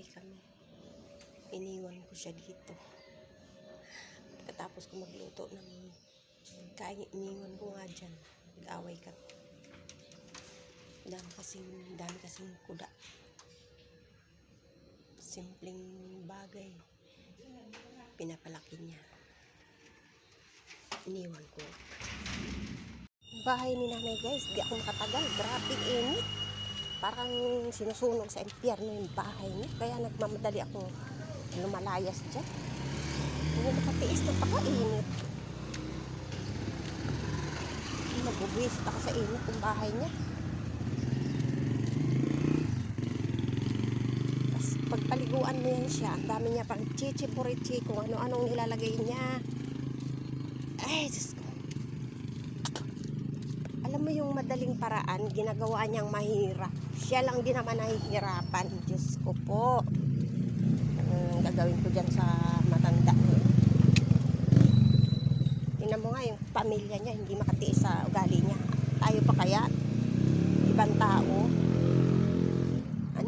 nag-away kami. Iniwan ko siya dito. Pagkatapos ko magluto ng kain, iniwan ko nga dyan. Nag-away kami. Dami kasing kuda. Simpleng bagay. Pinapalaki niya. Iniwan ko. Bahay ni nanay guys, di ako makatagal. Grabe init. Parang sinusunog sa impyerno yung bahay niya. Kaya nagmamadali ako lumalayas dyan. Hindi makatiis na paka-init. Nagbubuwisit ako sa init yung bahay niya. Tapos pagpaliguan mo yan siya, ang dami niya pang chichi-purichi, kung ano-anong nilalagay niya. Ay, Diyos ko. Alam mo yung madaling paraan, ginagawa niyang mahirap. Siya lang din naman nahihirapan. Diyos ko po. Gagawin ko dyan sa matanda. Tingnan mo nga yung pamilya niya, hindi makatiis sa ugali niya. Tayo pa kaya? Ibang tao.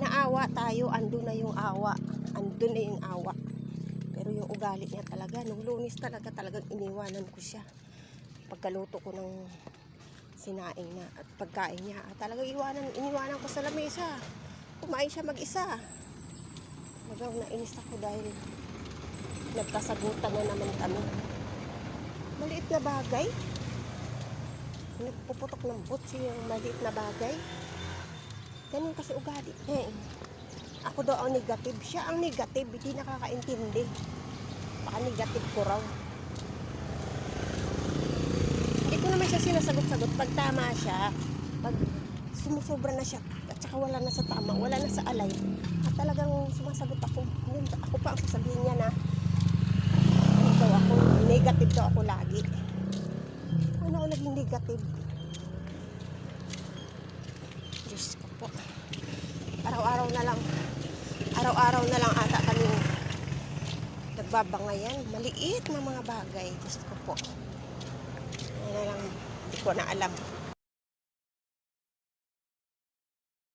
Naawa tayo, andun na yung awa. Andun na yung awa. Pero yung ugali niya talaga, nung Lunes talagang iniwanan ko siya. Pagkaluto ko ng sinaing na at pagkain niya, talagang iniwanan ko sa lamesa. Kumain siya mag-isa. Hanggang nainis ako dahil nagkasagutan na naman kami. Maliit na bagay. Nagpuputok ng butsi yung maliit na bagay. Ganun kasi ugali. Ako daw ang negative. Siya ang negative. Hindi nakakaintindi. Baka negative ko raw. Hindi ko naman siya sinasagot-sagot. Pag tama siya, pag sumusobra na siya, at saka wala na sa tama, wala na sa alay, at talagang sumasagot ako. Ako pa ang sasabihin niya na daw ako, negative daw ako lagi. Ano ako naging negative? Diyos ko po. Araw-araw na lang ata kami nagbabangayan. Maliit na mga bagay. Diyos ko po. Ano lang, hindi ko na alam.